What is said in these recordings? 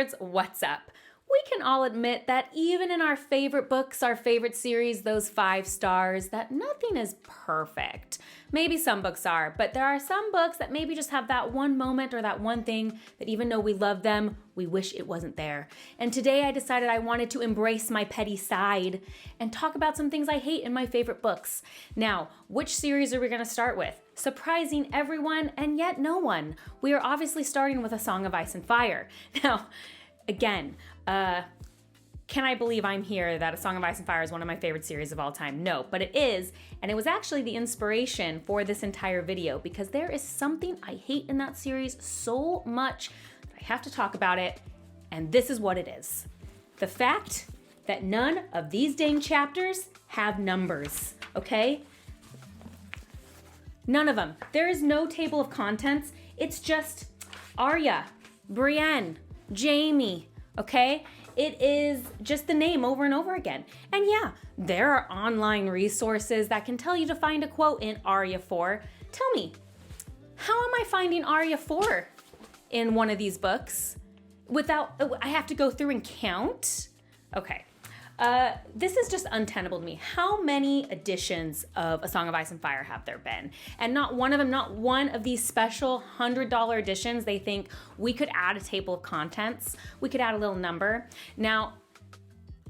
nerds, what's up? We can all admit that even in our favorite books, our favorite series, those 5 stars, that nothing is perfect. Maybe some books are, but there are some books that maybe just have that one moment or that one thing that even though we love them, we wish it wasn't there. And today I decided I wanted to embrace my petty side and talk about some things I hate in my favorite books. Now, which series are we going to start with? Surprising everyone and yet no one. We are obviously starting with A Song of Ice and Fire. Now, again, can I believe I'm here that A Song of Ice and Fire is one of my favorite series of all time? No, but it is, and it was actually the inspiration for this entire video because there is something I hate in that series so much that I have to talk about it, and this is what it is. The fact that none of these dang chapters have numbers, okay? None of them. There is no table of contents. It's just Arya, Brienne, Jaime, okay? It is just the name over and over again. And yeah, there are online resources that can tell you to find a quote in Arya 4. Tell me, how am I finding Arya 4 in one of these books without, I have to go through and count? Okay. This is just untenable to me. How many editions of A Song of Ice and Fire have there been? And not one of these special $100 editions, they think we could add a table of contents. We could add a little number. Now,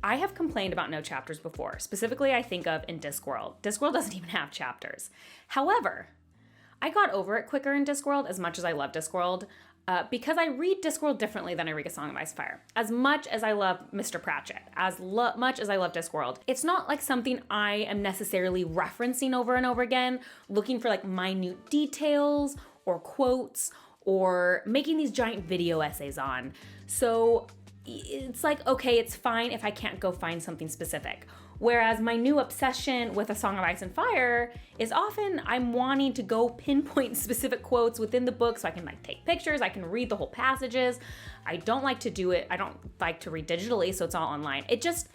I have complained about no chapters before. Specifically, I think of in Discworld. Discworld doesn't even have chapters. However, I got over it quicker in Discworld, as much as I love Discworld. Because I read Discworld differently than I read A Song of Ice and Fire. As much as I love Mr. Pratchett, as much as I love Discworld, it's not like something I am necessarily referencing over and over again, looking for like minute details or quotes or making these giant video essays on. So it's like, okay, it's fine if I can't go find something specific. Whereas my new obsession with A Song of Ice and Fire is often I'm wanting to go pinpoint specific quotes within the book so I can like take pictures, I can read the whole passages. I don't like to do it. I don't like to read digitally, so it's all online. It just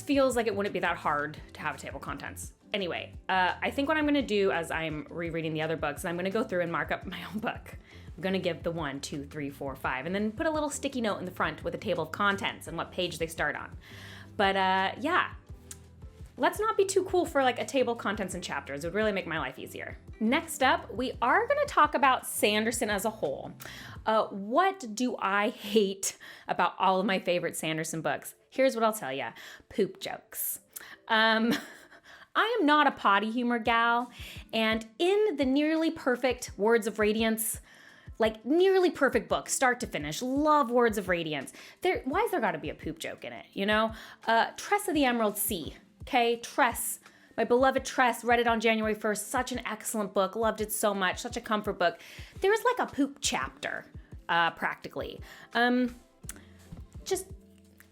feels like it wouldn't be that hard to have a table of contents. Anyway, I think what I'm gonna do as I'm rereading the other books is I'm gonna go through and mark up my own book. I'm gonna give the 1, 2, 3, 4, 5, and then put a little sticky note in the front with a table of contents and what page they start on. But yeah, let's not be too cool for like a table of contents and chapters. It would really make my life easier. Next up, we are gonna talk about Sanderson as a whole. What do I hate about all of my favorite Sanderson books? Here's what I'll tell you, poop jokes. I am not a potty humor gal, and in the nearly perfect Words of Radiance, like nearly perfect book, start to finish, love Words of Radiance. Why's there gotta be a poop joke in it, you know? Tress of the Emerald Sea, okay? Tress, my beloved Tress, read it on January 1st, such an excellent book, loved it so much, such a comfort book. There's like a poop chapter, practically.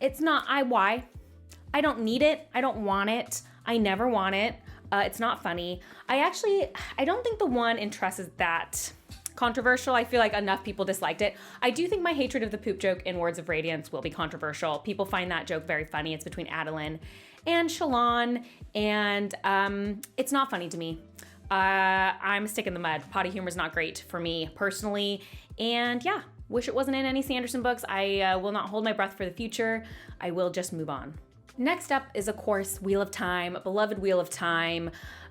It's not, why? I don't need it, I don't want it, I never want it, it's not funny. I don't think the one in Tress is that controversial. I feel like enough people disliked it. I do think my hatred of the poop joke in Words of Radiance will be controversial. People find that joke very funny. It's between Adeline and Shallan, and it's not funny to me. I'm a stick in the mud. Potty humor is not great for me personally, and yeah, wish it wasn't in any Sanderson books. I will not hold my breath for the future. I will just move on. Next up is, of course, Wheel of Time, beloved Wheel of Time.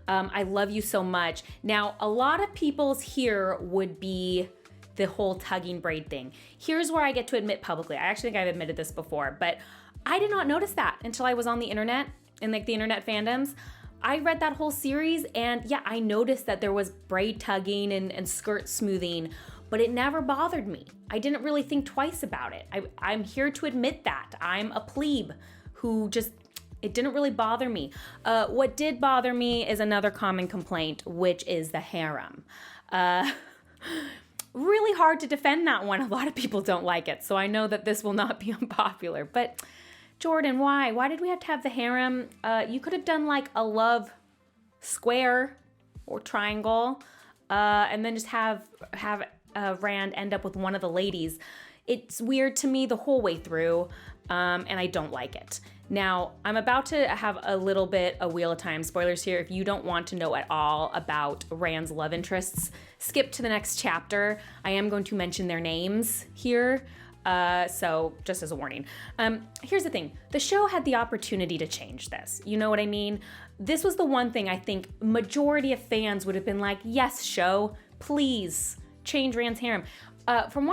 I love you so much. Now, a lot of people's here would be the whole tugging braid thing. Here's where I get to admit publicly. I actually think I've admitted this before, but I did not notice that until I was on the internet, in like the internet fandoms. I read that whole series and yeah, I noticed that there was braid tugging and skirt smoothing, but it never bothered me. I didn't really think twice about it. I'm here to admit that. I'm a plebe who just, it didn't really bother me. What did bother me is another common complaint, which is the harem. Really hard to defend that one. A lot of people don't like it, so I know that this will not be unpopular. But Jordan, why? Why did we have to have the harem? You could have done like a love square or triangle, and then just have Rand end up with one of the ladies. It's weird to me the whole way through, and I don't like it. Now, I'm about to have a little bit of Wheel of Time spoilers here. If you don't want to know at all about Rand's love interests, skip to the next chapter. I am going to mention their names here. So just as a warning. Here's the thing. The show had the opportunity to change this. You know what I mean? This was the one thing I think majority of fans would have been like, yes, show, please change Rand's harem. From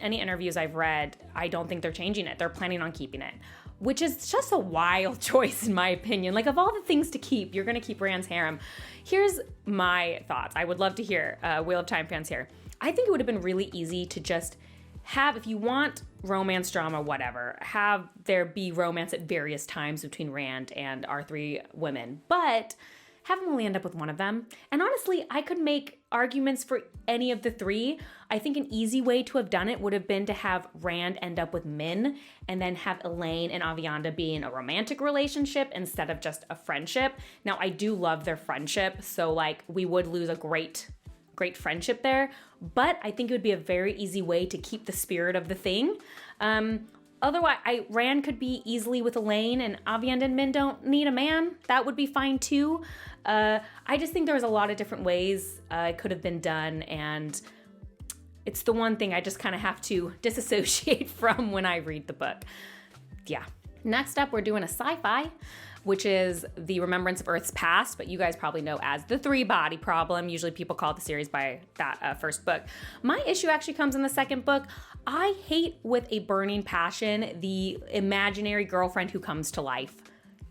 any interviews I've read, I don't think they're changing it. They're planning on keeping it, which is just a wild choice in my opinion. Like, of all the things to keep, you're gonna keep Rand's harem. Here's my thoughts. I would love to hear Wheel of Time fans here. I think it would have been really easy to just have, if you want romance drama, whatever, have there be romance at various times between Rand and our three women, but have him only end up with one of them. And honestly, I could make arguments for any of the three. I think an easy way to have done it would have been to have Rand end up with Min and then have Elaine and Aviendha be in a romantic relationship instead of just a friendship. Now, I do love their friendship, so like we would lose a great friendship there, but I think it would be a very easy way to keep the spirit of the thing. Otherwise, Rand could be easily with Elaine, and Aviendha and Min don't need a man. That would be fine too. I just think there was a lot of different ways it could have been done, and it's the one thing I just kind of have to disassociate from when I read the book. Yeah. Next up, we're doing a sci-fi, which is The Remembrance of Earth's Past, but you guys probably know as The Three-Body Problem. Usually people call the series by that first book. My issue actually comes in the second book. I hate with a burning passion the imaginary girlfriend who comes to life.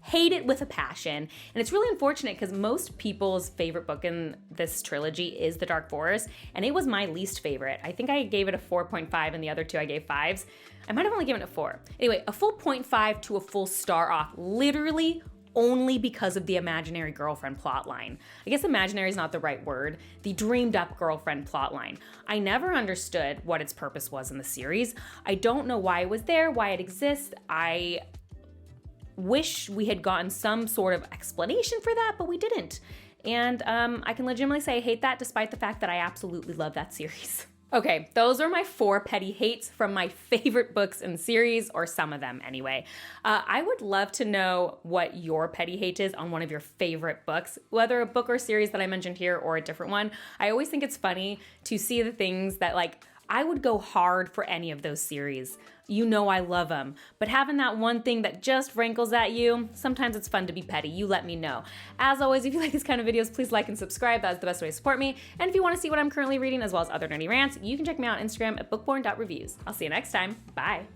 Hate it with a passion. And it's really unfortunate because most people's favorite book in this trilogy is The Dark Forest, and it was my least favorite. I think I gave it a 4.5 and the other two I gave 5s. I might have only given it a 4. Anyway, a full 0.5 to a full star off, literally only because of the imaginary girlfriend plotline. I guess imaginary is not the right word. The dreamed up girlfriend plotline. I never understood what its purpose was in the series. I don't know why it was there, why it exists. I wish we had gotten some sort of explanation for that, but we didn't. And I can legitimately say I hate that despite the fact that I absolutely love that series. Okay, those are my 4 petty hates from my favorite books in the series, or some of them anyway. I would love to know what your petty hate is on one of your favorite books, whether a book or series that I mentioned here or a different one. I always think it's funny to see the things that, like, I would go hard for any of those series. You know I love them. But having that one thing that just rankles at you, sometimes it's fun to be petty. You let me know. As always, if you like these kind of videos, please like and subscribe. That's the best way to support me. And if you want to see what I'm currently reading, as well as other nerdy rants, you can check me out on Instagram at bookborn.reviews. I'll see you next time. Bye.